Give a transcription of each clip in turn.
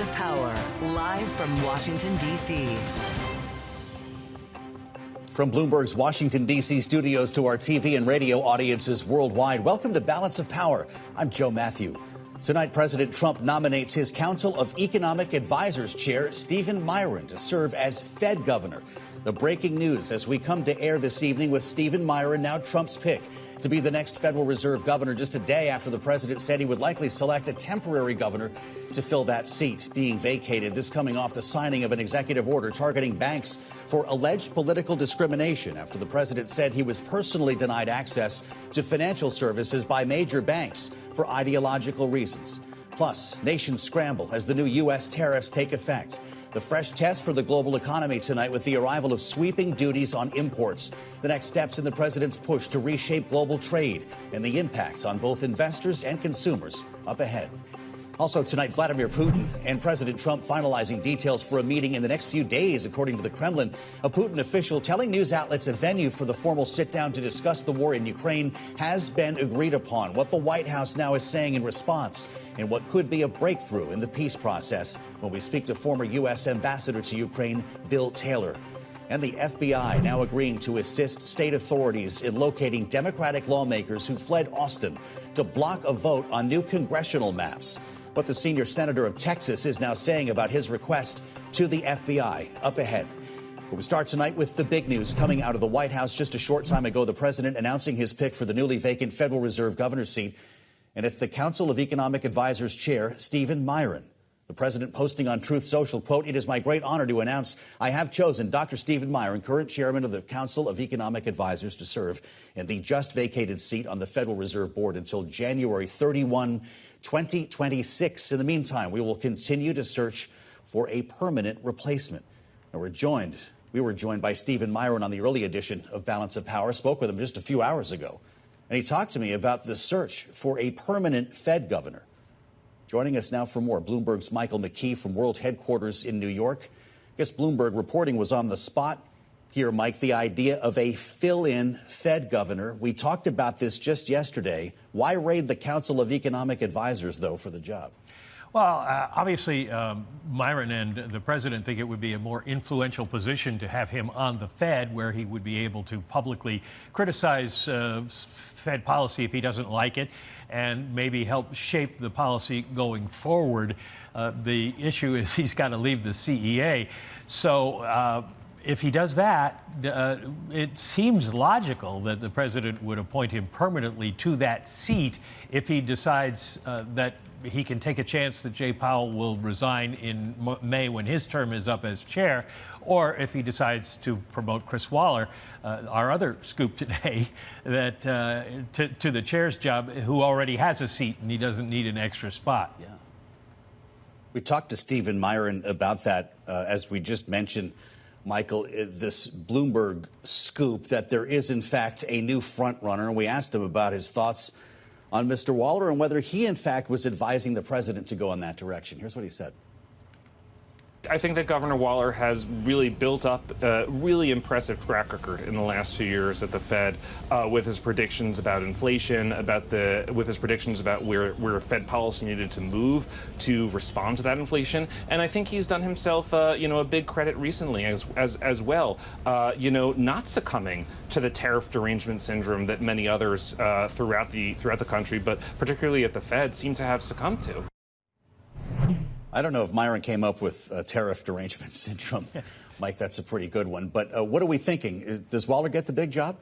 of Power, live from Washington, D.C. From Bloomberg's Washington, D.C. studios to our TV and radio audiences worldwide, welcome to Balance of Power. I'm Joe Matthew. Tonight, President Trump nominates his Council of Economic Advisors chair, Stephen Miran, to serve as Fed governor. The breaking news as we come to air this evening with Stephen Miran, now Trump's pick to be the next Federal Reserve governor, just a day after the president said he would likely select a temporary governor to fill that seat being vacated. This coming off the signing of an executive order targeting banks for alleged political discrimination after the president said he was personally denied access to financial services by major banks for ideological reasons. Plus, nations scramble as the new U.S. tariffs take effect. The fresh test for the global economy tonight with the arrival of sweeping duties on imports. The next steps in the president's push to reshape global trade and the impacts on both investors and consumers up ahead. Also tonight, Vladimir Putin and President Trump finalizing details for a meeting in the next few days, according to the Kremlin. A Putin official telling news outlets a venue for the formal sit-down to discuss the war in Ukraine has been agreed upon. What the White House now is saying in response and what could be a breakthrough in the peace process when we speak to former U.S. Ambassador to Ukraine, Bill Taylor. And the FBI now agreeing to assist state authorities in locating Democratic lawmakers who fled Austin to block a vote on new congressional maps. What the senior senator of Texas is now saying about his request to the FBI up ahead. But we start tonight with the big news coming out of the White House. Just a short time ago, the president announcing his pick for the newly vacant Federal Reserve governor's seat. And it's the Council of Economic Advisors chair, Stephen Miran. The president posting on Truth Social, quote, "It is my great honor to announce I have chosen Dr. Stephen Miran, current chairman of the Council of Economic Advisors, to serve in the just vacated seat on the Federal Reserve Board until January 31, 2026. In the meantime, we will continue to search for a permanent replacement." And we were joined by Stephen Miran on the early edition of Balance of Power. Spoke with him just a few hours ago. And he talked to me about the search for a permanent Fed governor. Joining us now for more, Bloomberg's Michael McKee from World Headquarters in New York. I guess Bloomberg reporting was on the spot here, Mike, the idea of a fill-in Fed governor. We talked about this just yesterday. Why raid the Council of Economic Advisors, though, for the job? Well, obviously, Miran and the president think it would be a more influential position to have him on the Fed, where he would be able to publicly criticize Fed policy if he doesn't like it, and maybe help shape the policy going forward. The issue is he's got to leave the CEA. So if he does that, it seems logical that the president would appoint him permanently to that seat if he decides that he can take a chance that Jay Powell will resign in May when his term is up as chair, or if he decides to promote Chris Waller, our other scoop today, that to the chair's job, who already has a seat and he doesn't need an extra spot. Yeah. We talked to Stephen Miran about that, as we just mentioned, Michael, this Bloomberg scoop that there is, in fact, a new front runner. And we asked him about his thoughts on Mr. Waller and whether he, in fact, was advising the president to go in that direction. Here's what he said. I think that Governor Waller has really built up a really impressive track record in the last few years at the Fed with his predictions about inflation, with his predictions about where Fed policy needed to move to respond to that inflation. And I think he's done himself, a big credit recently as well, not succumbing to the tariff derangement syndrome that many others throughout the country, but particularly at the Fed, seem to have succumbed to. I don't know if Miran came up with tariff derangement syndrome. Mike, that's a pretty good one. But what are we thinking? Does Waller get the big job?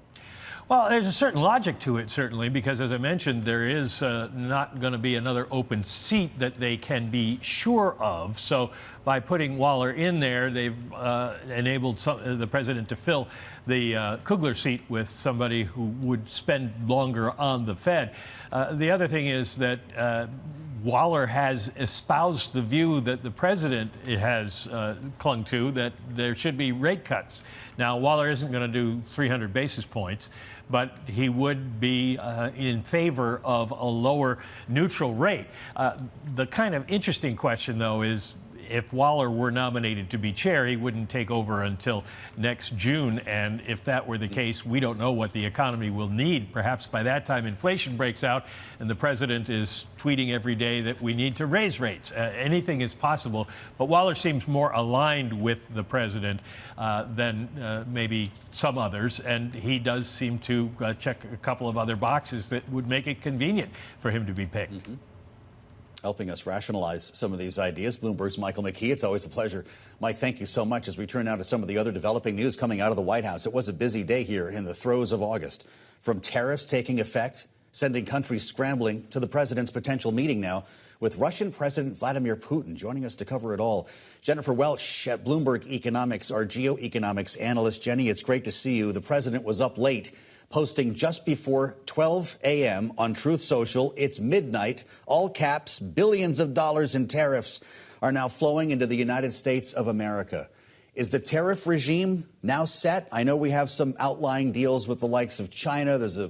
Well, there's a certain logic to it, certainly, because, as I mentioned, there is not going to be another open seat that they can be sure of. So by putting Waller in there, they've enabled the president to fill the Kugler seat with somebody who would spend longer on the Fed. The other thing is that Waller has espoused the view that the president has clung to, that there should be rate cuts. Now, Waller isn't going to do 300 basis points, but he would be in favor of a lower neutral rate. The kind of interesting question, though, is if Waller were nominated to be chair, he wouldn't take over until next June. And if that were the case, we don't know what the economy will need. Perhaps by that time inflation breaks out and the president is tweeting every day that we need to raise rates. Anything is possible. But Waller seems more aligned with the president than maybe some others. And he does seem to check a couple of other boxes that would make it convenient for him to be picked. Helping us rationalize some of these ideas, Bloomberg's Michael McKee. It's always a pleasure. Mike, thank you so much. As we turn now to some of the other developing news coming out of the White House, it was a busy day here in the throes of August. From tariffs taking effect, sending countries scrambling, to the president's potential meeting now with Russian President Vladimir Putin. Joining us to cover it all, Jennifer Welch at Bloomberg Economics, our geoeconomics analyst. Jenny, it's great to see you. The president was up late, posting just before 12 a.m. on Truth Social. It's midnight, all caps, billions of dollars in tariffs are now flowing into the United States of America. Is the tariff regime now set? I know we have some outlying deals with the likes of China. There's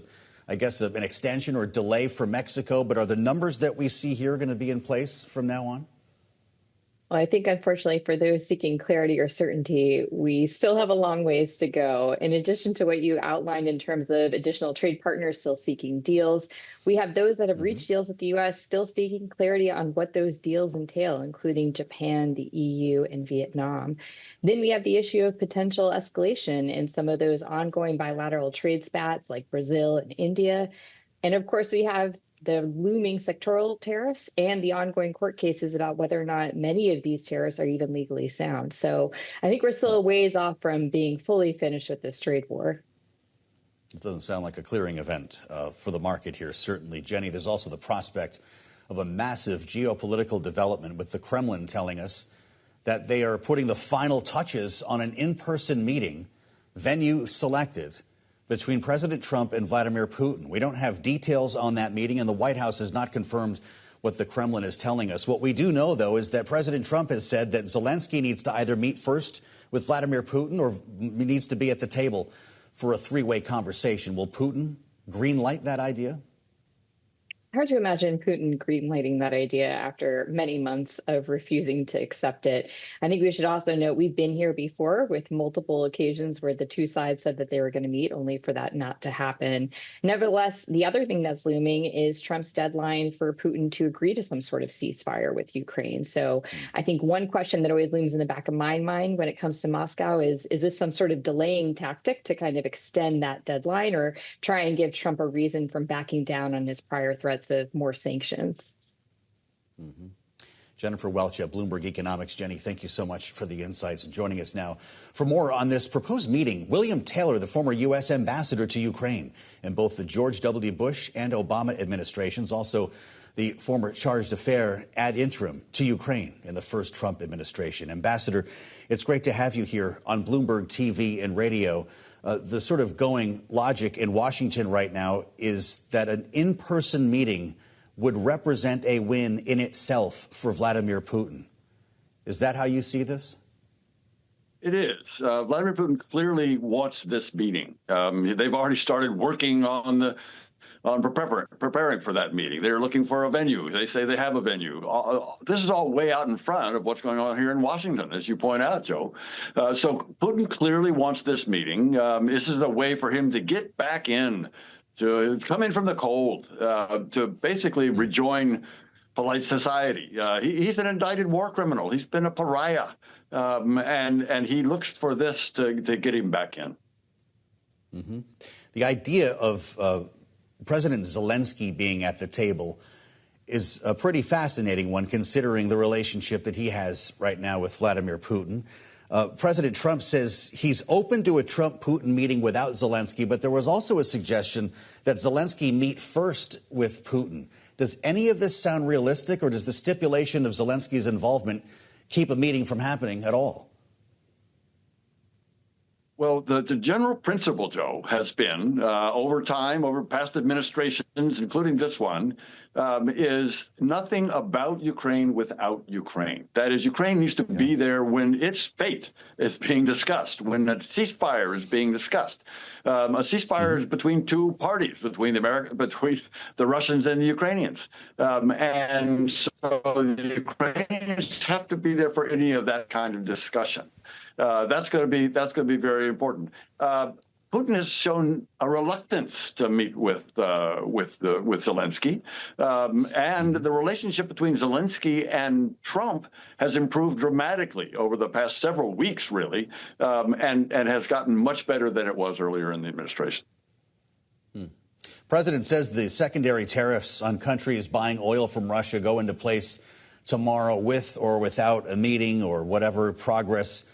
I guess, an extension or delay for Mexico. But are the numbers that we see here going to be in place from now on? Well, I think, unfortunately, for those seeking clarity or certainty, we still have a long ways to go. In addition to what you outlined in terms of additional trade partners still seeking deals, we have those that have reached deals with the U.S. still seeking clarity on what those deals entail, including Japan, the EU, and Vietnam. Then we have the issue of potential escalation in some of those ongoing bilateral trade spats like Brazil and India. And of course, we have the looming sectoral tariffs and the ongoing court cases about whether or not many of these tariffs are even legally sound. So I think we're still a ways off from being fully finished with this trade war. It doesn't sound like a clearing event for the market here, certainly. Jenny, there's also the prospect of a massive geopolitical development, with the Kremlin telling us that they are putting the final touches on an in-person meeting, venue selected, between President Trump and Vladimir Putin. We don't have details on that meeting, and the White House has not confirmed what the Kremlin is telling us. What we do know, though, is that President Trump has said that Zelensky needs to either meet first with Vladimir Putin or needs to be at the table for a three-way conversation. Will Putin green-light that idea? Hard to imagine Putin greenlighting that idea after many months of refusing to accept it. I think we should also note we've been here before with multiple occasions where the two sides said that they were going to meet, only for that not to happen. Nevertheless, the other thing that's looming is Trump's deadline for Putin to agree to some sort of ceasefire with Ukraine. So I think one question that always looms in the back of my mind when it comes to Moscow is this some sort of delaying tactic to kind of extend that deadline or try and give Trump a reason from backing down on his prior threats of more sanctions? Jennifer Welch at Bloomberg Economics. Jenny, thank you so much for the insights and joining us now. For more on this proposed meeting, William Taylor, the former U.S. ambassador to Ukraine in both the George W. Bush and Obama administrations, also the former charge d'affaires ad interim to Ukraine in the first Trump administration. Ambassador, it's great to have you here on Bloomberg TV and radio. The sort of going logic in Washington right now is that an in-person meeting would represent a win in itself for Vladimir Putin. Is that how you see this? It is. Vladimir Putin clearly wants this meeting. They've already started working on preparing for that meeting. They're looking for a venue. They say they have a venue. This is all way out in front of what's going on here in Washington, as you point out, Joe. So Putin clearly wants this meeting. This is a way for him to get back in, to come in from the cold, to basically rejoin polite society. He's an indicted war criminal. He's been a pariah, and he looks for this to get him back in. The idea of President Zelensky being at the table is a pretty fascinating one, considering the relationship that he has right now with Vladimir Putin. President Trump says he's open to a Trump-Putin meeting without Zelensky, but there was also a suggestion that Zelensky meet first with Putin. Does any of this sound realistic, or does the stipulation of Zelensky's involvement keep a meeting from happening at all? Well, the general principle, Joe, has been over time, over past administrations, including this one, is nothing about Ukraine without Ukraine. That is, Ukraine needs to be there when its fate is being discussed, when a ceasefire is being discussed. A ceasefire is between two parties, between the Russians and the Ukrainians, and so the Ukrainians have to be there for any of that kind of discussion. That's going to be very important. Putin has shown a reluctance to meet with Zelensky, and the relationship between Zelensky and Trump has improved dramatically over the past several weeks, really, and has gotten much better than it was earlier in the administration. President says the secondary tariffs on countries buying oil from Russia go into place tomorrow, with or without a meeting or whatever progress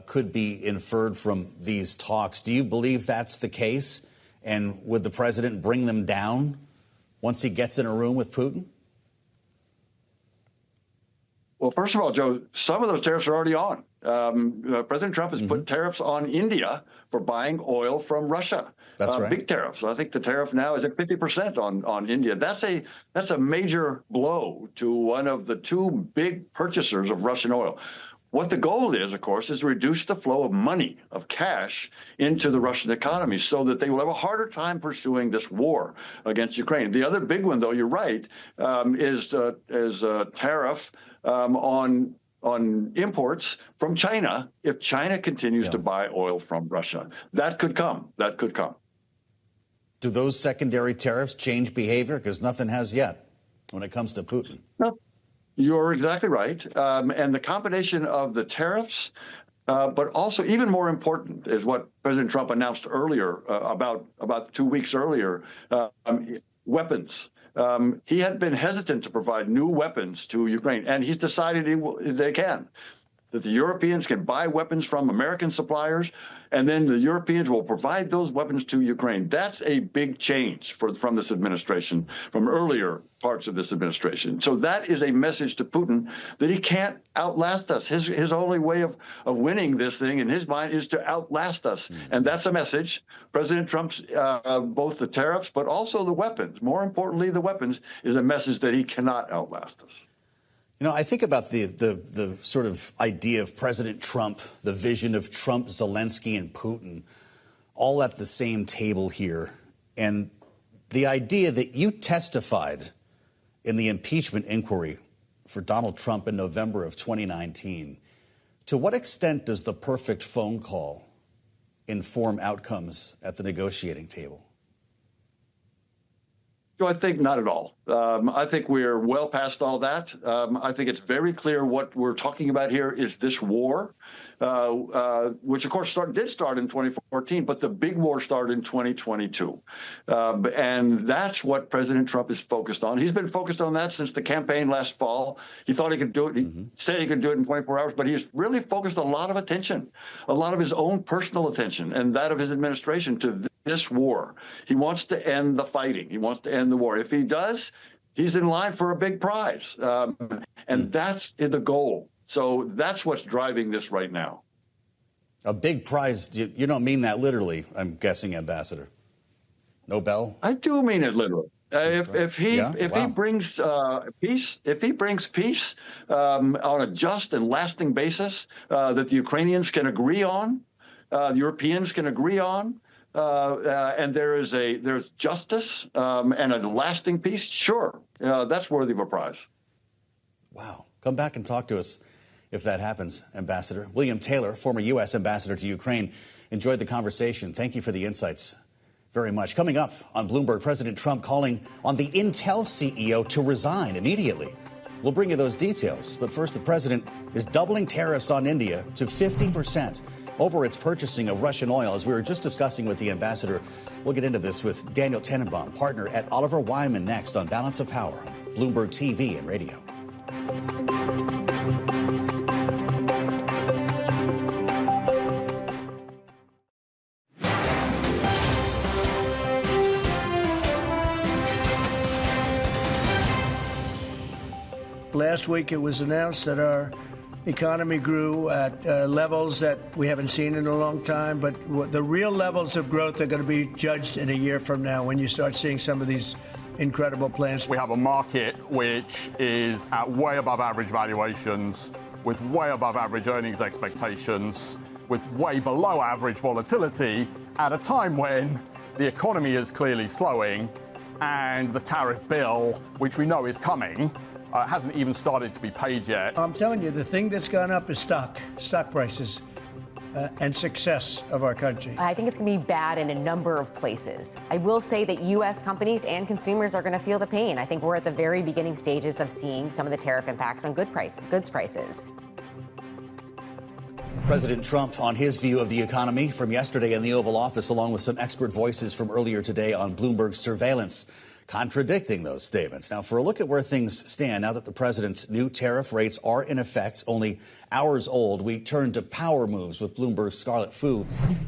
could be inferred from these talks. Do you believe that's the case? And would the president bring them down once he gets in a room with Putin? Well, first of all, Joe, some of those tariffs are already on. President Trump has put tariffs on India for buying oil from Russia. That's right. Big tariffs. I think the tariff now is at 50% on India. That's a major blow to one of the two big purchasers of Russian oil. What the goal is, of course, is to reduce the flow of money, of cash, into the Russian economy so that they will have a harder time pursuing this war against Ukraine. The other big one, though, you're right, is a tariff on imports from China if China continues to buy oil from Russia. That could come. That could come. Do those secondary tariffs change behavior? Because nothing has yet when it comes to Putin. No. You're exactly right. And the combination of the tariffs, but also even more important is what President Trump announced earlier, about 2 weeks earlier, weapons. He had been hesitant to provide new weapons to Ukraine, and he's decided they can. That the Europeans can buy weapons from American suppliers, and then the Europeans will provide those weapons to Ukraine. That's a big change from this administration, from earlier parts of this administration. So that is a message to Putin that he can't outlast us. His only way of winning this thing in his mind is to outlast us. And that's a message. President Trump's, both the tariffs, but also the weapons, more importantly, the weapons, is a message that he cannot outlast us. You know, I think about the sort of idea of President Trump, the vision of Trump, Zelensky, and Putin, all at the same table here. And the idea that you testified in the impeachment inquiry for Donald Trump in November of 2019, to what extent does the perfect phone call inform outcomes at the negotiating table? I think not at all. I think we're well past all that. I think it's very clear what we're talking about here is this war, which, of course, did start in 2014, but the big war started in 2022. And that's what President Trump is focused on. He's been focused on that since the campaign last fall. He thought he could do it. He said he could do it in 24 hours, but he's really focused a lot of attention, a lot of his own personal attention and that of his administration to this war. He wants to end the fighting. He wants to end the war. If he does, he's in line for a big prize. And that's the goal. So that's what's driving this right now. A big prize. You don't mean that literally, I'm guessing, Ambassador. Nobel? I do mean it literally. If he brings peace on a just and lasting basis that the Ukrainians can agree on, the Europeans can agree on, and there's justice and a lasting peace, sure, that's worthy of a prize. Wow. Come back and talk to us if that happens, Ambassador. William Taylor, former U.S. ambassador to Ukraine, enjoyed the conversation. Thank you for the insights very much. Coming up on Bloomberg, President Trump calling on the Intel CEO to resign immediately. We'll bring you those details. But first, the president is doubling tariffs on India to 50% over its purchasing of Russian oil. As we were just discussing with the ambassador, we'll get into this with Daniel Tannebaum, partner at Oliver Wyman, next on Balance of Power on Bloomberg TV and radio. Last week it was announced that our economy grew at levels that we haven't seen in a long time. But the real levels of growth are going to be judged in a year from now when you start seeing some of these incredible plans. We have a market which is at way above average valuations, with way above average earnings expectations, with way below average volatility at a time when the economy is clearly slowing and the tariff bill, which we know is coming, hasn't even started to be paid yet. I'm telling you, the thing that's gone up is stock prices and success of our country. I think it's going to be bad in a number of places. I will say that U.S. companies and consumers are going to feel the pain. I think we're at the very beginning stages of seeing some of the tariff impacts on goods prices. President Trump on his view of the economy from yesterday in the Oval Office, along with some expert voices from earlier today on Bloomberg surveillance, contradicting those statements. Now, for a look at where things stand now that the president's new tariff rates are in effect, only hours old, we turn to power moves with Bloomberg's Scarlet,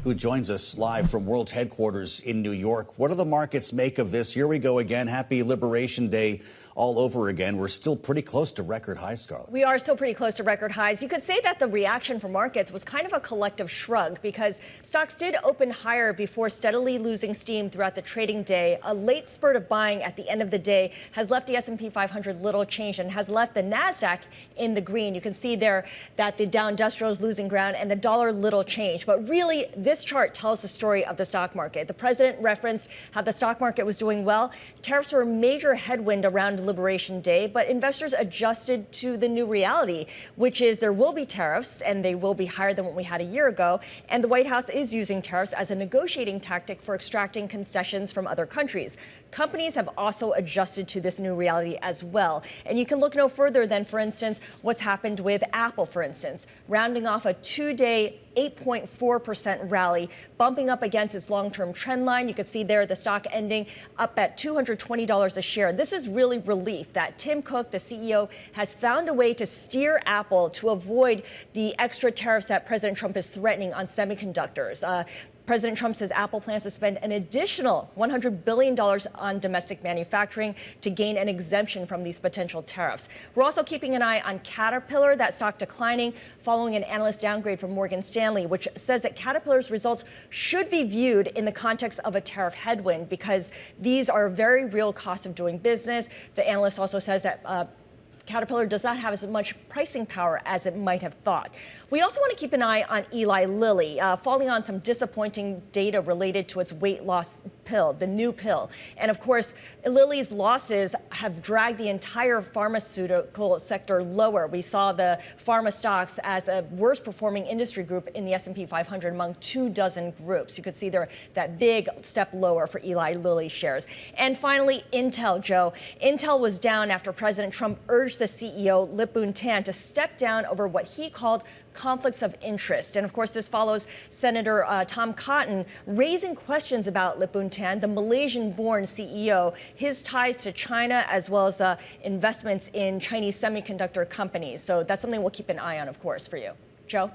who joins us live from World Headquarters in New York. What do the markets make of this? Here we go again. Happy Liberation Day all over again. We're still pretty close to record highs, Scarlet. We are still pretty close to record highs. You could say that the reaction from markets was kind of a collective shrug because stocks did open higher before steadily losing steam throughout the trading day. A late spurt of buying at the end of the day has left the S&P 500 little changed and has left the NASDAQ in the green. You can see there that the Dow Industrial is losing ground and the dollar little change. But really, this chart tells the story of the stock market. The president referenced how the stock market was doing well. Tariffs were a major headwind around Liberation Day, but investors adjusted to the new reality, which is there will be tariffs and they will be higher than what we had a year ago. And the White House is using tariffs as a negotiating tactic for extracting concessions from other countries. Companies have also adjusted to this new reality as well. And you can look no further than, for instance, what's happened with Apple, for instance, rounding off a two-day 8.4% rally, bumping up against its long-term trend line. You can see there the stock ending up at $220 a share. This is really relief that Tim Cook, the CEO, has found a way to steer Apple to avoid the extra tariffs that President Trump is threatening on semiconductors. President Trump says Apple plans to spend an additional $100 billion on domestic manufacturing to gain an exemption from these potential tariffs. We're also keeping an eye on Caterpillar, that stock declining following an analyst downgrade from Morgan Stanley, which says that Caterpillar's results should be viewed in the context of a tariff headwind because these are very real costs of doing business. The analyst also says that Caterpillar does not have as much pricing power as it might have thought. We also want to keep an eye on Eli Lilly, falling on some disappointing data related to its weight loss pill, the new pill. And of course, Lilly's losses have dragged the entire pharmaceutical sector lower. We saw the pharma stocks as a worst performing industry group in the S&P 500 among 24 groups. You could see there that big step lower for Eli Lilly shares. And finally, Intel, Joe. Intel was down after President Trump urged the CEO, Lip-Bun Tan, to step down over what he called conflicts of interest. And of course, this follows Senator Tom Cotton raising questions about Lip-Bun Tan, the Malaysian-born CEO, his ties to China, as well as investments in Chinese semiconductor companies. So that's something we'll keep an eye on, of course, for you. Joe?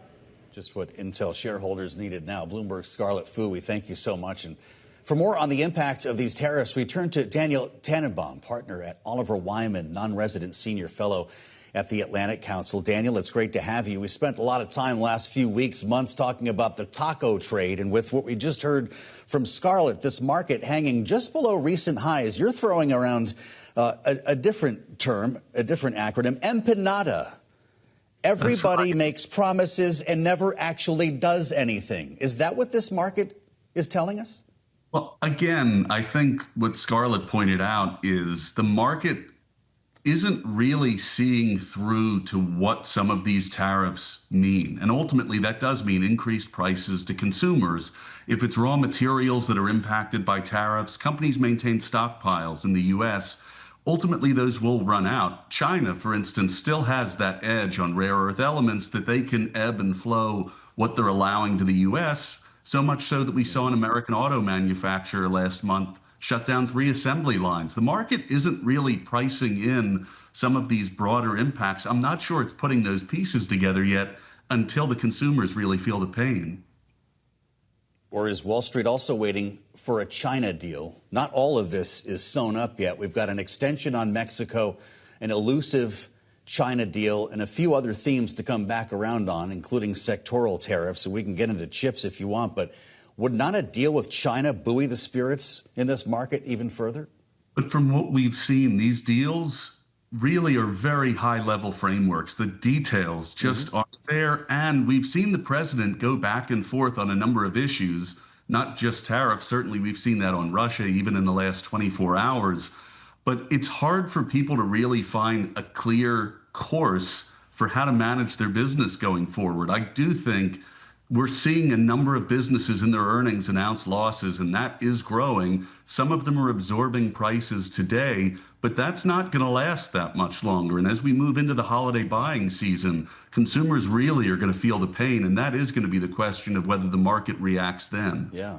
Just what Intel shareholders needed now. Bloomberg Scarlet, we thank you so much. And for more on the impact of these tariffs, we turn to Daniel Tannebaum, partner at Oliver Wyman, non-resident senior fellow at the Atlantic Council. Daniel, it's great to have you. We spent a lot of time the last few weeks, months talking about the taco trade. And with what we just heard from Scarlet, this market hanging just below recent highs, you're throwing around a different term, a different acronym, empanada. Everybody makes promises and never actually does anything. Is that what this market is telling us? Well, again, I think what Scarlett pointed out is the market isn't really seeing through to what some of these tariffs mean. And ultimately, that does mean increased prices to consumers. If it's raw materials that are impacted by tariffs, companies maintain stockpiles in the U.S. Ultimately, those will run out. China, for instance, still has that edge on rare earth elements that they can ebb and flow what they're allowing to the U.S., so much so that we saw an American auto manufacturer last month shut down 3 assembly lines. The market isn't really pricing in some of these broader impacts. I'm not sure it's putting those pieces together yet until the consumers really feel the pain. Or is Wall Street also waiting for a China deal? Not all of this is sewn up yet. We've got an extension on Mexico, an elusive China deal and a few other themes to come back around on, including sectoral tariffs. So we can get into chips if you want, but would not a deal with China buoy the spirits in this market even further? But from what we've seen, these deals really are very high-level frameworks. The details just aren't there. And we've seen the president go back and forth on a number of issues, not just tariffs. Certainly, we've seen that on Russia, even in the last 24 hours. But it's hard for people to really find a clear course for how to manage their business going forward. I do think we're seeing a number of businesses in their earnings announce losses, and that is growing. Some of them are absorbing prices today, but that's not going to last that much longer. And as we move into the holiday buying season, consumers really are going to feel the pain, and that is going to be the question of whether the market reacts then. Yeah.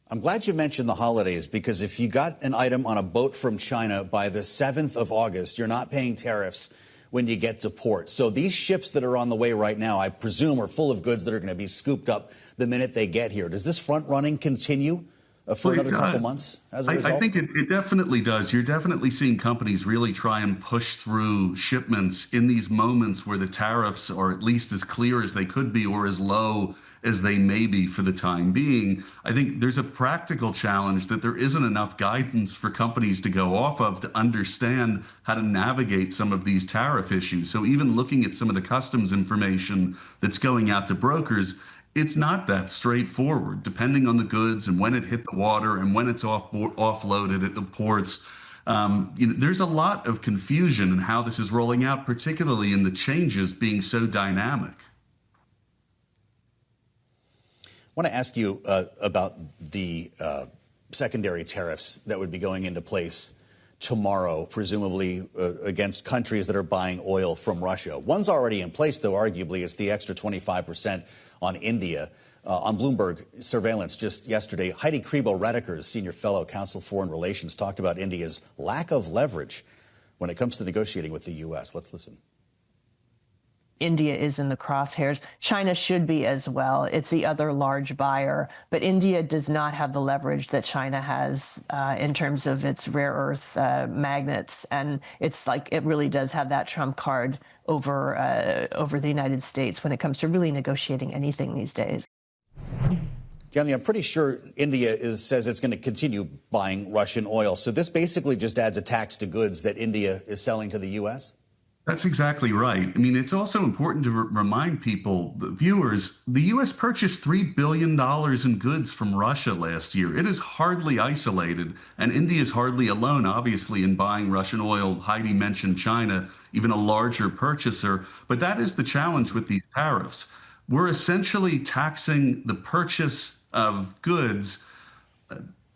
I'm glad you mentioned the holidays, because if you got an item on a boat from China by the 7th of August, you're not paying tariffs when you get to port. So these ships that are on the way right now, I presume, are full of goods that are going to be scooped up the minute they get here. Does this front running continue for another couple months as a result? I think it definitely does. You're definitely seeing companies really try and push through shipments in these moments where the tariffs are at least as clear as they could be or as low as they may be for the time being. I think there's a practical challenge that there isn't enough guidance for companies to go off of to understand how to navigate some of these tariff issues. So even looking at some of the customs information that's going out to brokers, it's not that straightforward, depending on the goods and when it hit the water and when it's offloaded at the ports. There's a lot of confusion in how this is rolling out, particularly in the changes being so dynamic. I want to ask you about the secondary tariffs that would be going into place tomorrow, presumably against countries that are buying oil from Russia. One's already in place, though, arguably. It's the extra 25% on India. On Bloomberg Surveillance just yesterday, Heidi Kribo-Redeker, senior fellow, Council Foreign Relations, talked about India's lack of leverage when it comes to negotiating with the U.S. Let's listen. India is in the crosshairs. China should be as well. It's the other large buyer. But India does not have the leverage that China has in terms of its rare earth magnets. And it's like it really does have that trump card over the United States when it comes to really negotiating anything these days. Danny, I'm pretty sure India says it's going to continue buying Russian oil. So this basically just adds a tax to goods that India is selling to the U.S.? That's exactly right. I mean, it's also important to remind people, the viewers, the U.S. purchased $3 billion in goods from Russia last year. It is hardly isolated, and India is hardly alone, obviously, in buying Russian oil. Heidi mentioned China, even a larger purchaser. But that is the challenge with these tariffs. We're essentially taxing the purchase of goods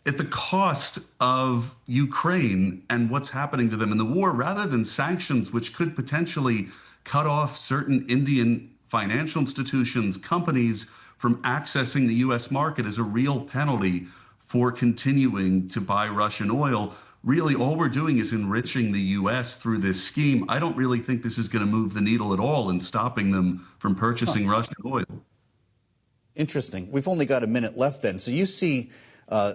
at the cost of Ukraine and what's happening to them in the war, rather than sanctions, which could potentially cut off certain Indian financial institutions, companies from accessing the U.S. market as a real penalty for continuing to buy Russian oil. Really, all we're doing is enriching the U.S. through this scheme. I don't really think this is going to move the needle at all in stopping them from purchasing Russian oil. Interesting. We've only got a minute left then. So you see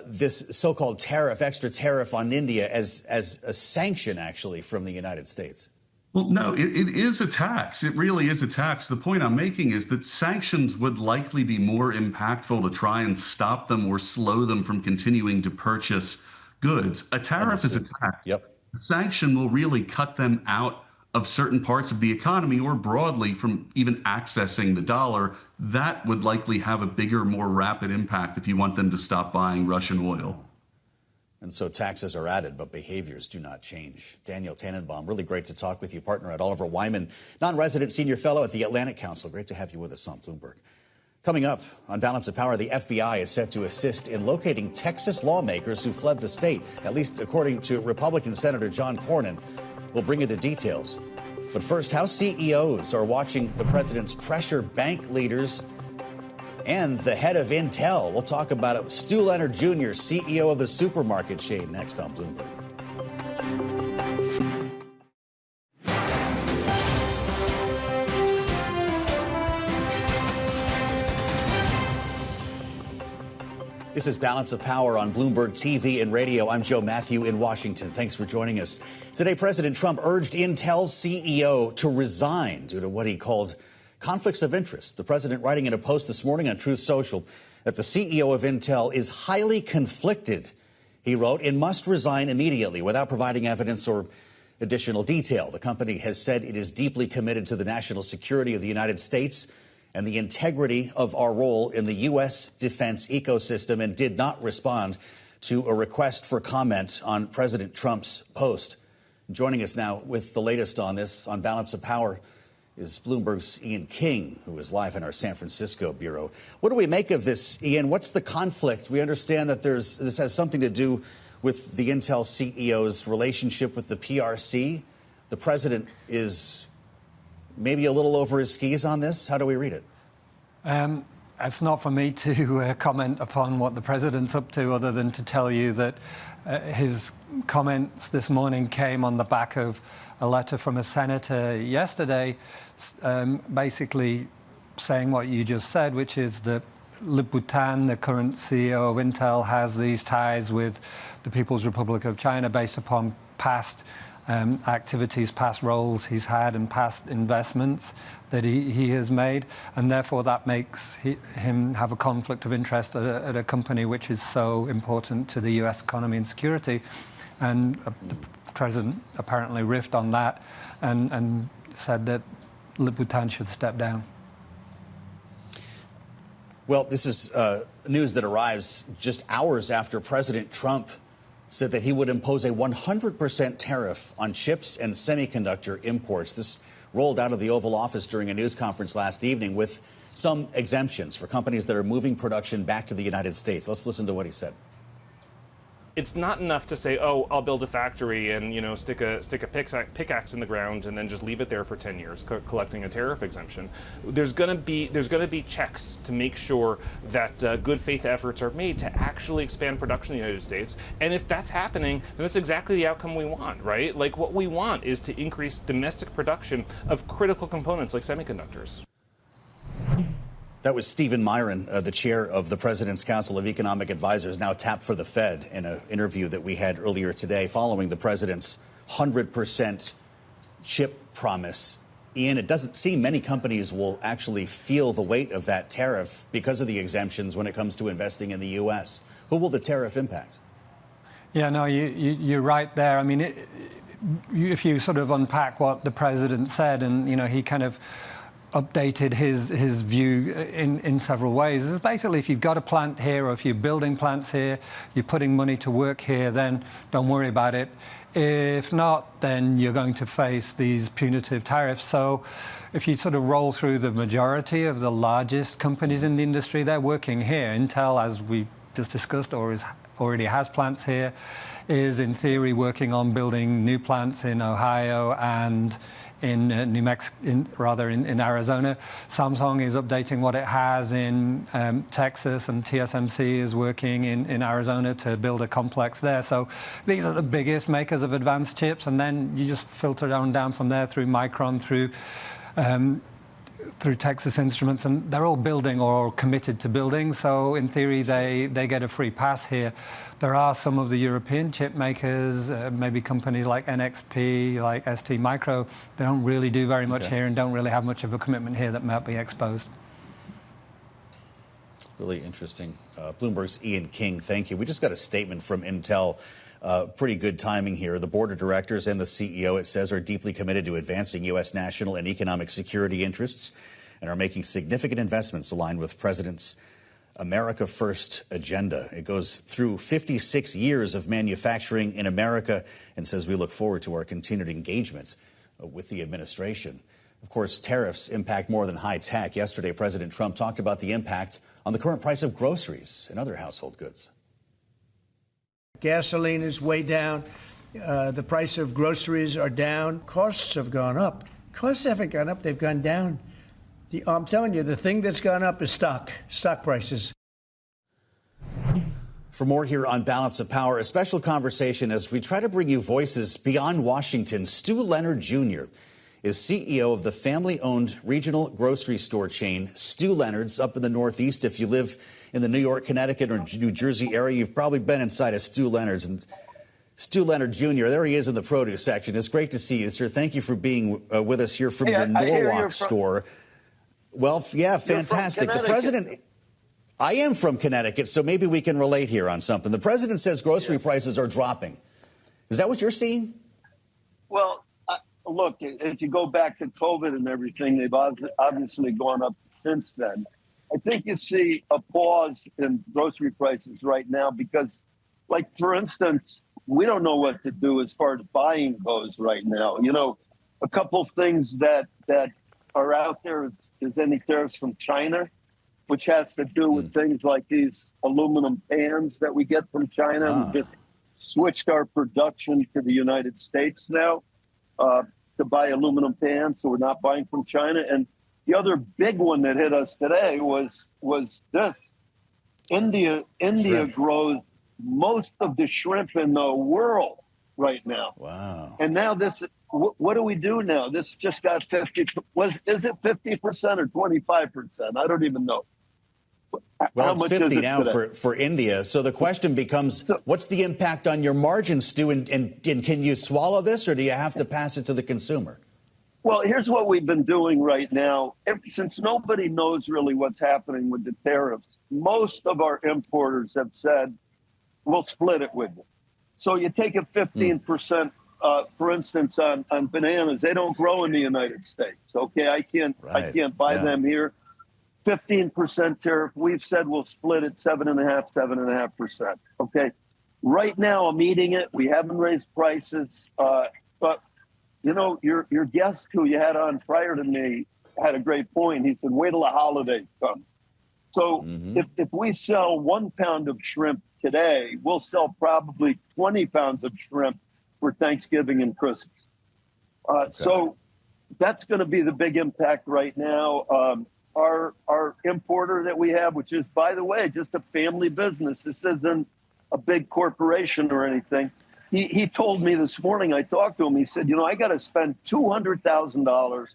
this so-called tariff, extra tariff on India as a sanction, actually, from the United States? Well, no, it is a tax. It really is a tax. The point I'm making is that sanctions would likely be more impactful to try and stop them or slow them from continuing to purchase goods. A tariff is a tax. Yep. A sanction will really cut them out of certain parts of the economy or broadly from even accessing the dollar. That would likely have a bigger, more rapid impact if you want them to stop buying Russian oil. And so taxes are added, but behaviors do not change. Daniel Tannebaum, really great to talk with you, partner at Oliver Wyman, non-resident senior fellow at the Atlantic Council. Great to have you with us on Bloomberg. Coming up on Balance of Power, the FBI is set to assist in locating Texas lawmakers who fled the state, at least according to Republican Senator John Cornyn. We'll bring you the details. But first, how CEOs are watching the president's pressure bank leaders and the head of Intel. We'll talk about it. Stu Leonard Jr., CEO of the supermarket chain, next on Bloomberg. This is Balance of Power on Bloomberg TV and radio. I'm Joe Matthew in Washington. Thanks for joining us. Today, President Trump urged Intel's CEO to resign due to what he called conflicts of interest. The president writing in a post this morning on Truth Social that the CEO of Intel is highly conflicted. He wrote, "It must resign immediately," without providing evidence or additional detail. The company has said it is deeply committed to the national security of the United States and the integrity of our role in the U.S. defense ecosystem, and did not respond to a request for comment on President Trump's post. Joining us now with the latest on this, on Balance of Power, is Bloomberg's Ian King, who is live in our San Francisco bureau. What do we make of this, Ian? What's the conflict? We understand that this has something to do with the Intel CEO's relationship with the PRC. The president is maybe a little over his skis on this. How do we read it? It's not for me to comment upon what the president's up to, other than to tell you that his comments this morning came on the back of a letter from a senator yesterday, basically saying what you just said, which is that Bhutan, the current CEO of Intel, has these ties with the People's Republic of China based upon past activities, past roles he's had, and past investments that he has made, and therefore that makes him have a conflict of interest at a company which is so important to the U.S. economy and security. And the president apparently riffed on that and said that Bhutan should step down. Well, this is news that arrives just hours after President Trump said that he would impose a 100% tariff on chips and semiconductor imports. This rolled out of the Oval Office during a news conference last evening with some exemptions for companies that are moving production back to the United States. Let's listen to what he said. It's not enough to say, "Oh, I'll build a factory and stick a pickaxe in the ground and then just leave it there for 10 years, collecting a tariff exemption." There's going to be checks to make sure that good faith efforts are made to actually expand production in the United States. And if that's happening, then that's exactly the outcome we want, right? Like, what we want is to increase domestic production of critical components like semiconductors. That was Stephen Miran, the chair of the President's Council of Economic Advisors, now tapped for the Fed, in an interview that we had earlier today following the president's 100% chip promise. Ian, it doesn't seem many companies will actually feel the weight of that tariff because of the exemptions when it comes to investing in the U.S. Who will the tariff impact? Yeah, no, you're right there. I mean, if you sort of unpack what the president said, and, he kind of updated his view in several ways. It's basically, if you've got a plant here, or if you're building plants here, you're putting money to work here, then don't worry about it. If not, then you're going to face these punitive tariffs. So if you sort of roll through the majority of the largest companies in the industry, they're working here. Intel, as we just discussed, already has plants here, is in theory working on building new plants in Ohio and in New Mexico, in Arizona. Samsung is updating what it has in Texas, and TSMC is working in Arizona to build a complex there. So these are the biggest makers of advanced chips, and then you just filter down from there through Micron, through Texas Instruments, and they're all building or committed to building. So in theory, they get a free pass here. There are some of the European chip makers, maybe companies like NXP, like ST Micro. They don't really do very much here and don't really have much of a commitment here that might be exposed. Really interesting. Bloomberg's Ian King, thank you. We just got a statement from Intel. Pretty good timing here. The board of directors and the CEO, it says, are deeply committed to advancing U.S. national and economic security interests and are making significant investments aligned with President's America First agenda. It goes through 56 years of manufacturing in America and says we look forward to our continued engagement with the administration. Of course, tariffs impact more than high tech. Yesterday, President Trump talked about the impact on the current price of groceries and other household goods. Gasoline is way down. The price of groceries are down. Costs have gone up. Costs haven't gone up. They've gone down. I'm telling you, the thing that's gone up is stock prices. For more here on Balance of Power, a special conversation as we try to bring you voices beyond Washington. Leonard Jr. is CEO of the family-owned regional grocery store chain, Stu Leonard's, up in the Northeast. If you live in the New York, Connecticut, or New Jersey area, you've probably been inside of Stu Leonard's. And Stu Leonard Jr., there he is in the produce section. It's great to see you, sir. Thank you for being with us here from the Norwalk store. Well, yeah, fantastic. The president... I am from Connecticut, so maybe we can relate here on something. The president says grocery prices are dropping. Is that what you're seeing? Well, look, if you go back to COVID and everything, they've obviously gone up since then. I think you see a pause in grocery prices right now because, like, for instance, we don't know what to do as far as buying goes right now. You know, a couple things that are out there is any tariffs from China, which has to do with things like these aluminum pans that we get from China. We just switched our production to the United States now to buy aluminum pans, so we're not buying from China. And the other big one that hit us today was this. India grows most of the shrimp in the world right now. Wow. And now this, what do we do now? This just got 50, is it 50% or 25%? I don't even know. Well, it's 50 now for India. So the question becomes, what's the impact on your margins, Stu? And can you swallow this, or do you have to pass it to the consumer? Well, here's what we've been doing right now. Since nobody knows really what's happening with the tariffs, most of our importers have said, we'll split it with you. So you take a 15%, for instance, on bananas. They don't grow in the United States. Okay, I can't buy them here. 15% tariff. We've said we'll split it 7.5%. Okay. Right now, I'm eating it. We haven't raised prices, but you know, your guest who you had on prior to me had a great point. He said, "Wait till the holidays come." So if we sell 1 pound of shrimp today, we'll sell probably 20 pounds of shrimp for Thanksgiving and Christmas. So that's going to be the big impact right now. Our importer that we have, which is, by the way, just a family business. This isn't a big corporation or anything. He told me this morning, I talked to him, he said, you know, I got to spend $200,000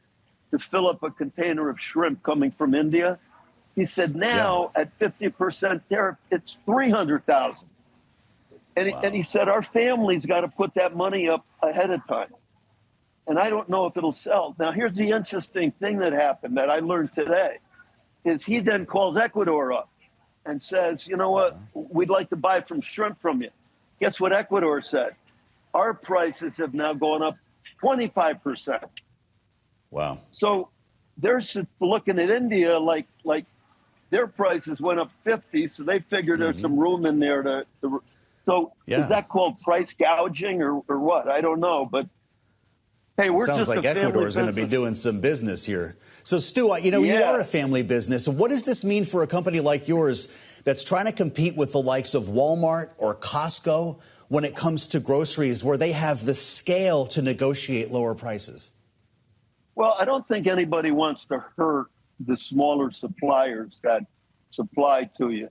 to fill up a container of shrimp coming from India. He said, now at 50% tariff, it's $300,000. And he said, our family's got to put that money up ahead of time. And I don't know if it'll sell. Now, here's the interesting thing that happened that I learned today, is he then calls Ecuador up and says, you know what, we'd like to buy some shrimp from you. Guess what Ecuador said? Our prices have now gone up 25%. Wow. So they're looking at India like their prices went up 50, so they figured there's some room in there to so is that called price gouging or what? I don't know, but hey, we're sounds just like Ecuador is going to be doing some business here. So, Stu, you know, you are a family business. What does this mean for a company like yours that's trying to compete with the likes of Walmart or Costco when it comes to groceries, where they have the scale to negotiate lower prices? Well, I don't think anybody wants to hurt the smaller suppliers that supply to you.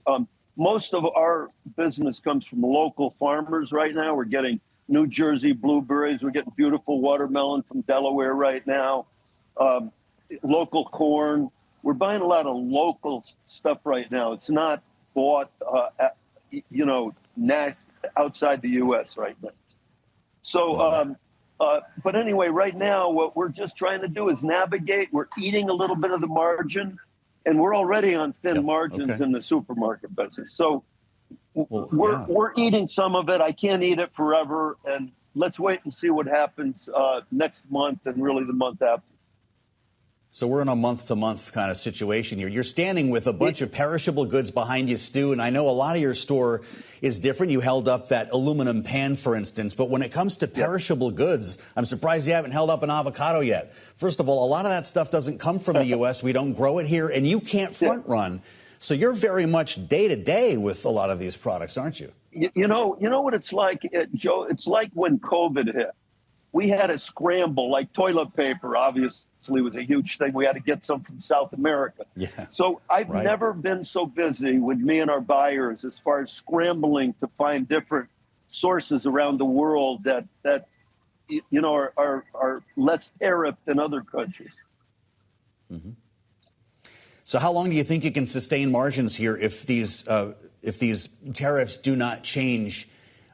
Most of our business comes from local farmers right now. We're getting New Jersey blueberries. We're getting beautiful watermelon from Delaware right now. Local corn. We're buying a lot of local stuff right now. It's not bought, outside the U.S. right now. So, but anyway, right now, what we're just trying to do is navigate. We're eating a little bit of the margin, and we're already on thin margins in the supermarket business. So we're eating some of it. I can't eat it forever, and let's wait and see what happens next month and really the month after. So we're in a month-to-month kind of situation here. You're standing with a bunch of perishable goods behind you, Stu, and I know a lot of your store is different. You held up that aluminum pan, for instance, but when it comes to perishable goods, I'm surprised you haven't held up an avocado yet. First of all, a lot of that stuff doesn't come from the U.S. We don't grow it here, and you can't front run. So you're very much day-to-day with a lot of these products, aren't you? You know what it's like, Joe? It's like when COVID hit. We had a scramble, like toilet paper, obviously, was a huge thing. We had to get some from South America. Yeah. So I've never been so busy with me and our buyers as far as scrambling to find different sources around the world that are less tariff than other countries. Mm-hmm. So how long do you think you can sustain margins here if these tariffs do not change?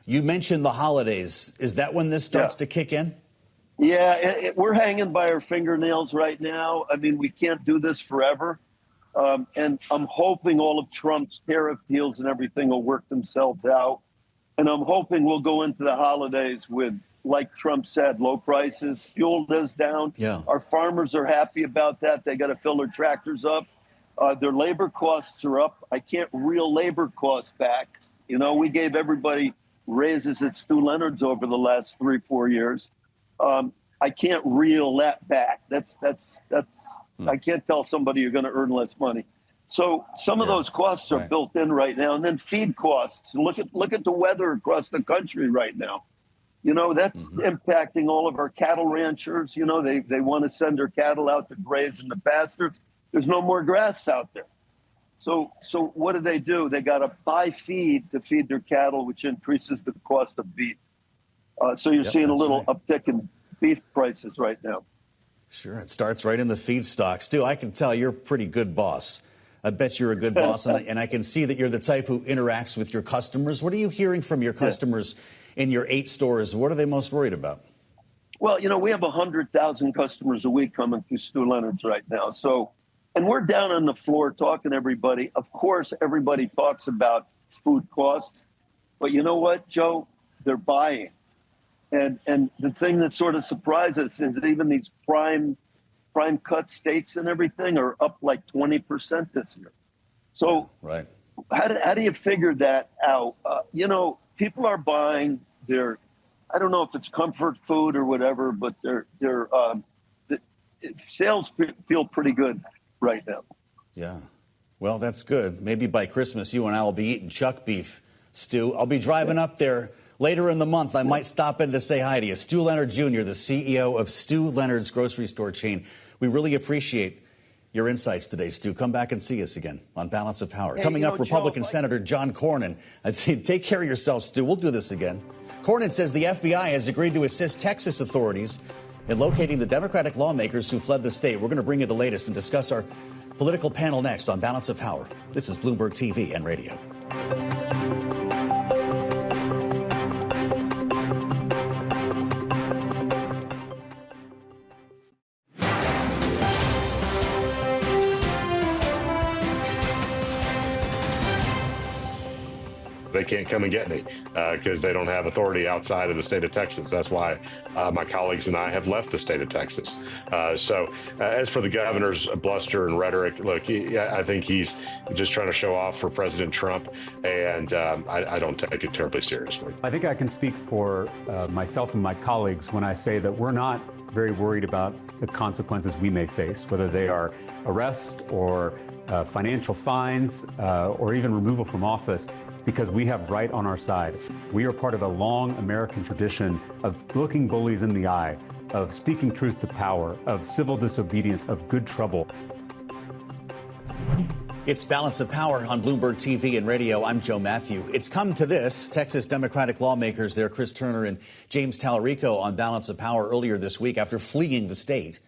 You mentioned the holidays. Is that when this starts to kick in? Yeah, we're hanging by our fingernails right now. I mean, we can't do this forever. And I'm hoping all of Trump's tariff deals and everything will work themselves out. And I'm hoping we'll go into the holidays with, like Trump said, low prices. Fuel is down. Yeah. Our farmers are happy about that. They got to fill their tractors up. Their labor costs are up. I can't reel labor costs back. You know, we gave everybody raises at Stu Leonard's over the last 3-4 years. I can't reel that back. That's I can't tell somebody you're going to earn less money. So some of those costs are built in right now. And then feed costs. Look at the weather across the country right now. You know, that's impacting all of our cattle ranchers. You know, they want to send their cattle out to graze in the pastures. There's no more grass out there. So what do? They got to buy feed to feed their cattle, which increases the cost of beef. So you're seeing a little uptick in beef prices right now. Sure, it starts right in the feedstock. Stu, I can tell you're a pretty good boss. I bet you're a good boss, and I can see that you're the type who interacts with your customers. What are you hearing from your customers in your 8 stores? What are they most worried about? Well, you know, we have 100,000 customers a week coming through Stu Leonard's right now. So, and we're down on the floor talking to everybody. Of course, everybody talks about food costs. But you know what, Joe? They're buying. And the thing that sort of surprises us is even these prime cut states and everything are up like 20% this year. So how do you figure that out? You know, people are buying their, I don't know if it's comfort food or whatever, but their sales feel pretty good right now. Yeah. Well, that's good. Maybe by Christmas, you and I will be eating chuck beef, Stu. I'll be driving up there later in the month. I might stop in to say hi to you. Stu Leonard Jr., the CEO of Stu Leonard's grocery store chain. We really appreciate your insights today, Stu. Come back and see us again on Balance of Power. Coming up, Republican Senator John Cornyn. I'd say take care of yourself, Stu. We'll do this again. Cornyn says the FBI has agreed to assist Texas authorities in locating the Democratic lawmakers who fled the state. We're going to bring you the latest and discuss our political panel next on Balance of Power. This is Bloomberg TV and Radio. They can't come and get me because they don't have authority outside of the state of Texas. That's why my colleagues and I have left the state of Texas. So as for the governor's bluster and rhetoric, look, I think he's just trying to show off for President Trump, and I don't take it terribly seriously. I think I can speak for myself and my colleagues when I say that we're not very worried about the consequences we may face, whether they are arrest or financial fines or even removal from office, because we have right on our side. We are part of a long American tradition of looking bullies in the eye, of speaking truth to power, of civil disobedience, of good trouble. It's Balance of Power on Bloomberg TV and Radio. I'm Joe Matthew. It's come to this. Texas Democratic lawmakers there, Chris Turner and James Tallarico, on Balance of Power earlier this week after fleeing the state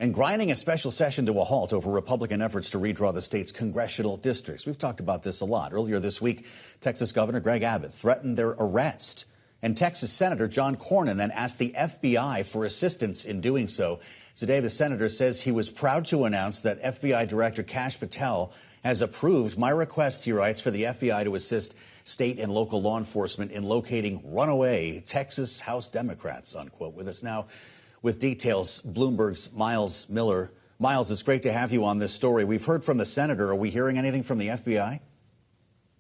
and grinding a special session to a halt over Republican efforts to redraw the state's congressional districts. We've talked about this a lot. Earlier this week, Texas Governor Greg Abbott threatened their arrest. And Texas Senator John Cornyn then asked the FBI for assistance in doing so. Today, the senator says he was proud to announce that FBI Director Kash Patel has approved my request, he writes, for the FBI to assist state and local law enforcement in locating runaway Texas House Democrats, unquote. With us now with details, Bloomberg's Myles Miller. Myles, it's great to have you on this story. We've heard from the senator. Are we hearing anything from the FBI?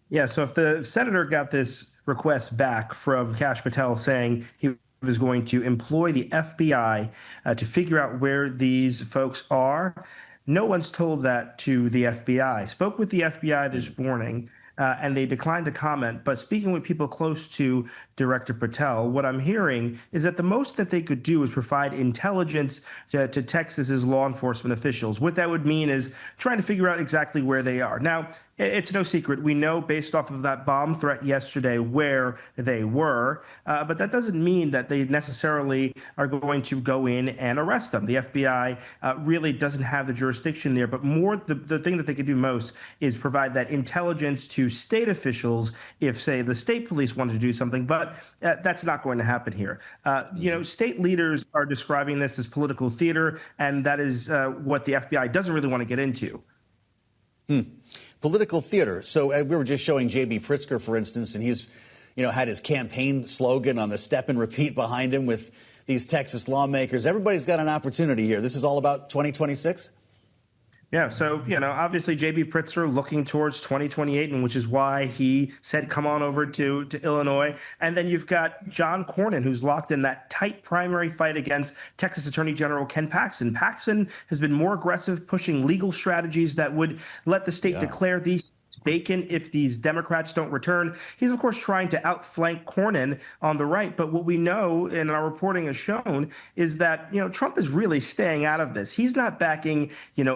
Yeah, so if the senator got this request back from Kash Patel saying he was going to employ the FBI to figure out where these folks are, no one's told that to the FBI. Spoke with the FBI this morning, and they declined to comment. But speaking with people close to Director Patel, what I'm hearing is that the most that they could do is provide intelligence to Texas's law enforcement officials. What that would mean is trying to figure out exactly where they are. Now, it's no secret. We know based off of that bomb threat yesterday where they were, but that doesn't mean that they necessarily are going to go in and arrest them. The FBI really doesn't have the jurisdiction there, but more the thing that they could do most is provide that intelligence to state officials if, say, the state police wanted to do something, but that's not going to happen here. State leaders are describing this as political theater, and that is what the FBI doesn't really want to get into. Political theater. So we were just showing J.B. Pritzker, for instance, and he's, had his campaign slogan on the step and repeat behind him with these Texas lawmakers. Everybody's got an opportunity here. This is all about 2026? Yeah, so, obviously J.B. Pritzker looking towards 2028, and which is why he said, come on over to Illinois. And then you've got John Cornyn, who's locked in that tight primary fight against Texas Attorney General Ken Paxton. Paxton has been more aggressive, pushing legal strategies that would let the state declare these vacant if these Democrats don't return. He's, of course, trying to outflank Cornyn on the right. But what we know, and our reporting has shown, is that, Trump is really staying out of this. He's not backing,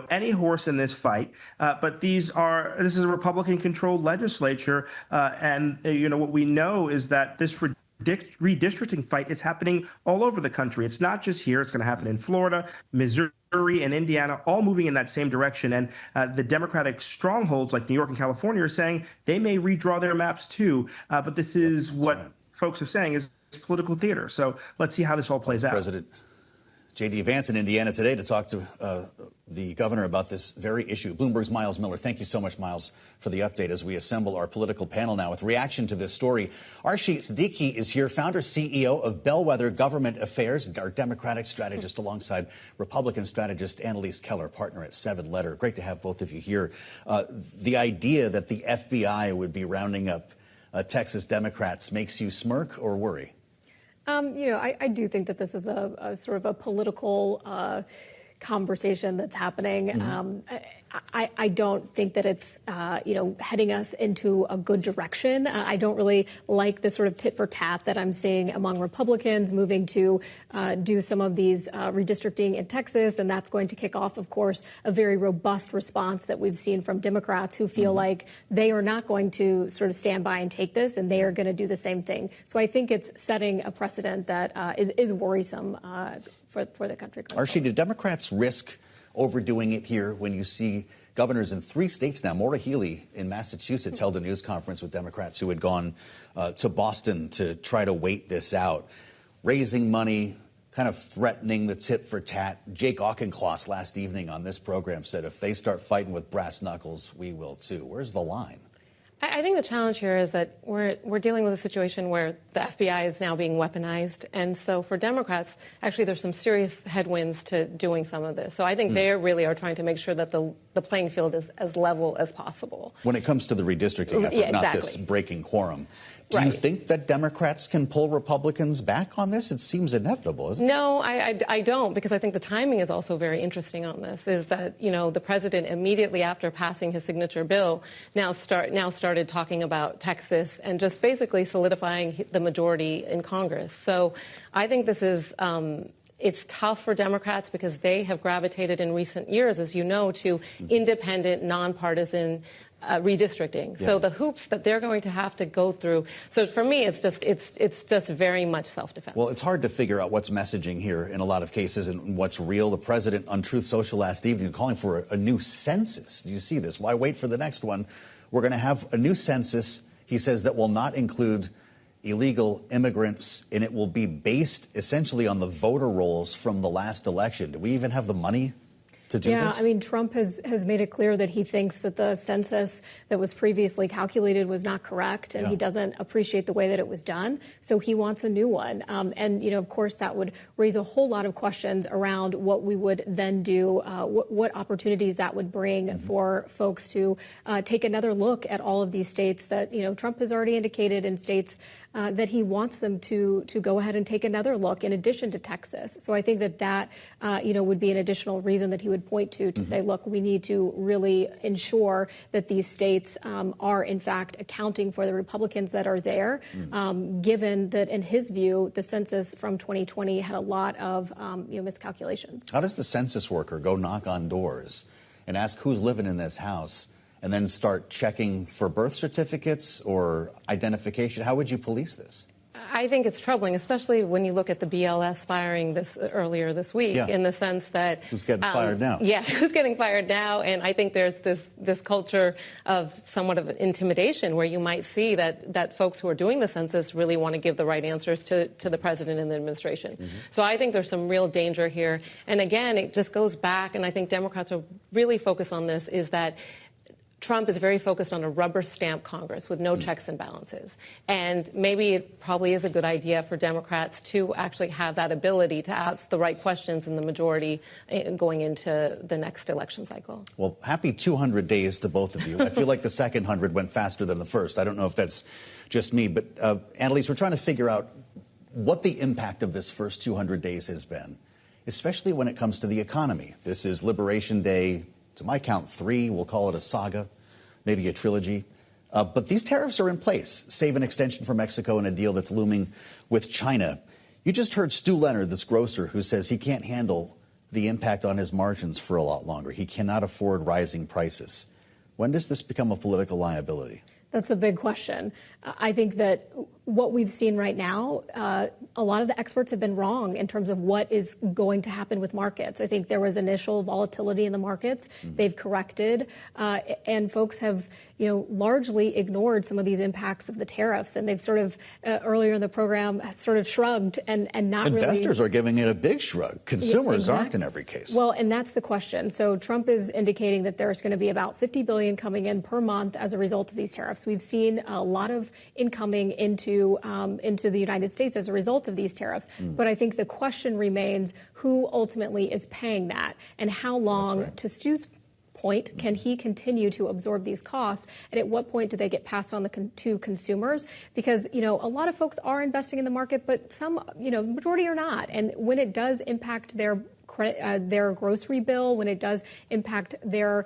any horse in this fight. But this is a Republican-controlled legislature. And what we know is that this redistricting fight is happening all over the country. It's not just here. It's going to happen in Florida, Missouri, and Indiana, all moving in that same direction. And the Democratic strongholds like New York and California are saying they may redraw their maps too. But this is what folks are saying is political theater. So let's see how this all plays out. President J.D. Vance in Indiana today to talk to the governor about this very issue. Bloomberg's Myles Miller. Thank you so much, Myles, for the update as we assemble our political panel now with reaction to this story. Arshie Siddiqui is here, founder, CEO of Bellwether Government Affairs, our Democratic strategist alongside Republican strategist Annalise Keller, partner at 7 Letter. Great to have both of you here. The idea that the FBI would be rounding up Texas Democrats makes you smirk or worry? I do think that this is a sort of a political conversation that's happening. Mm-hmm. I don't think that it's, heading us into a good direction. I don't really like the sort of tit for tat that I'm seeing among Republicans moving to do some of these redistricting in Texas. And that's going to kick off, of course, a very robust response that we've seen from Democrats who feel like they are not going to sort of stand by and take this, and they are going to do the same thing. So I think it's setting a precedent that is worrisome for the country. Archie, do Democrats risk overdoing it here when you see governors in 3 states now? Maura Healey in Massachusetts held a news conference with Democrats who had gone to Boston to try to wait this out, raising money, kind of threatening the tit for tat. Jake Auchincloss last evening on this program said if they start fighting with brass knuckles, we will too. Where's the line? I think the challenge here is that we're dealing with a situation where the FBI is now being weaponized. And so for Democrats, actually, there's some serious headwinds to doing some of this. So I think they really are trying to make sure that the playing field is as level as possible. When it comes to the redistricting effort, not this breaking quorum. Do you think that Democrats can pull Republicans back on this? It seems inevitable, isn't it? No, I don't, because I think the timing is also very interesting on this, is that, the president immediately after passing his signature bill now started talking about Texas and just basically solidifying the majority in Congress. So I think this is it's tough for Democrats because they have gravitated in recent years, as you know, to independent, nonpartisan redistricting. Yeah. So the hoops that they're going to have to go through. So for me, it's just very much self-defense. Well, it's hard to figure out what's messaging here in a lot of cases and what's real. The president on Truth Social last evening calling for a new census. Do you see this? Why wait for the next one? We're going to have a new census, he says, that will not include illegal immigrants, and it will be based essentially on the voter rolls from the last election. Do we even have the money to do this? Yeah, I mean, Trump has made it clear that he thinks that the census that was previously calculated was not correct, and he doesn't appreciate the way that it was done. So he wants a new one. And, of course, that would raise a whole lot of questions around what we would then do, what opportunities that would bring for folks to take another look at all of these states that, Trump has already indicated in states that he wants them to go ahead and take another look in addition to Texas. So I think that would be an additional reason that he would point to say, look, we need to really ensure that these states are, in fact, accounting for the Republicans that are there, given that, in his view, the census from 2020 had a lot of miscalculations. How does the census worker go knock on doors and ask who's living in this house and then start checking for birth certificates or identification? How would you police this? I think it's troubling, especially when you look at the BLS firing earlier this week, in the sense that who's getting fired now? Yeah, who's getting fired now? And I think there's this culture of somewhat of intimidation, where you might see that folks who are doing the census really want to give the right answers to the president and the administration. Mm-hmm. So I think there's some real danger here. And again, it just goes back, and I think Democrats are really focused on this, is that Trump is very focused on a rubber stamp Congress with no checks and balances. And maybe it probably is a good idea for Democrats to actually have that ability to ask the right questions in the majority going into the next election cycle. Well, happy 200 days to both of you. I feel like the second 100 went faster than the first. I don't know if that's just me, but Annalise, we're trying to figure out what the impact of this first 200 days has been, especially when it comes to the economy. This is Liberation Day. To my count, 3. We'll call it a saga, maybe a trilogy. But these tariffs are in place, save an extension for Mexico and a deal that's looming with China. You just heard Stu Leonard, this grocer, who says he can't handle the impact on his margins for a lot longer. He cannot afford rising prices. When does this become a political liability? That's a big question. I think that what we've seen right now, a lot of the experts have been wrong in terms of what is going to happen with markets. I think there was initial volatility in the markets. Mm-hmm. They've corrected, and folks have, largely ignored some of these impacts of the tariffs. And they've sort of, earlier in the program, sort of shrugged and not really. Investors are giving it a big shrug. Consumers aren't in every case. Well, and that's the question. So Trump is indicating that there's going to be about $50 billion coming in per month as a result of these tariffs. We've seen a lot of incoming into the United States as a result of these tariffs. But I think the question remains, who ultimately is paying that, and how long, to Stu's point, can he continue to absorb these costs, and at what point do they get passed on to consumers? Because, a lot of folks are investing in the market, but some, majority are not. And when it does impact their grocery bill, when it does impact their,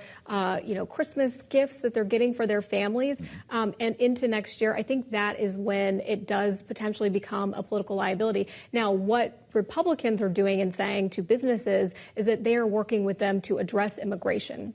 Christmas gifts that they're getting for their families, and into next year, I think that is when it does potentially become a political liability. Now, what Republicans are doing and saying to businesses is that they are working with them to address immigration.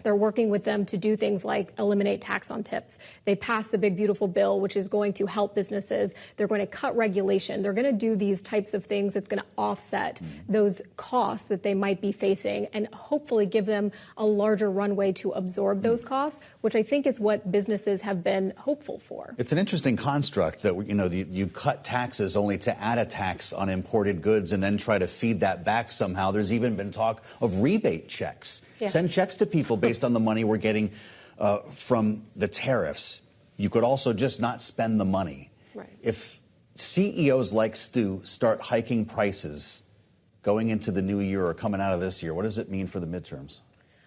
They're working with them to do things like eliminate tax on tips. They passed the big, beautiful bill, which is going to help businesses. They're going to cut regulation. They're going to do these types of things that's going to offset those costs that they might be facing and hopefully give them a larger runway to absorb those costs, which I think is what businesses have been hopeful for. It's an interesting construct that, you cut taxes only to add a tax on imported goods and then try to feed that back somehow. There's even been talk of rebate checks. Yes. Send checks to people based on the money we're getting from the tariffs. You could also just not spend the money. Right. If CEOs like Stu start hiking prices going into the new year or coming out of this year, what does it mean for the midterms?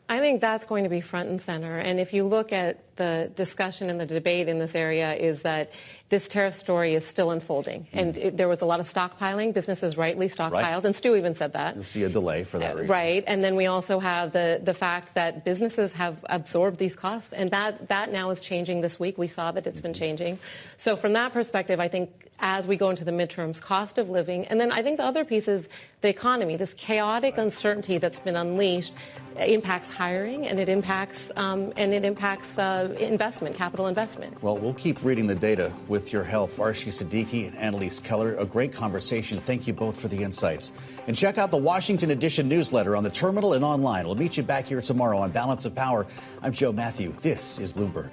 I think that's going to be front and center. And if you look at the discussion and the debate in this area, is that this tariff story is still unfolding. And there was a lot of stockpiling. Businesses rightly stockpiled. Right. And Stu even said that. You'll see a delay for that reason. Right. And then we also have the fact that businesses have absorbed these costs. And that now is changing this week. We saw that it's been changing. So from that perspective, I think as we go into the midterms, cost of living. And then I think the other piece is the economy. This chaotic uncertainty that's been unleashed impacts hiring, and it impacts investment, capital investment. Well, we'll keep reading the data with your help. Archie Siddiqui and Annalise Keller, a great conversation. Thank you both for the insights. And check out the Washington Edition newsletter on the terminal and online. We'll meet you back here tomorrow on Balance of Power. I'm Joe Matthew. This is Bloomberg.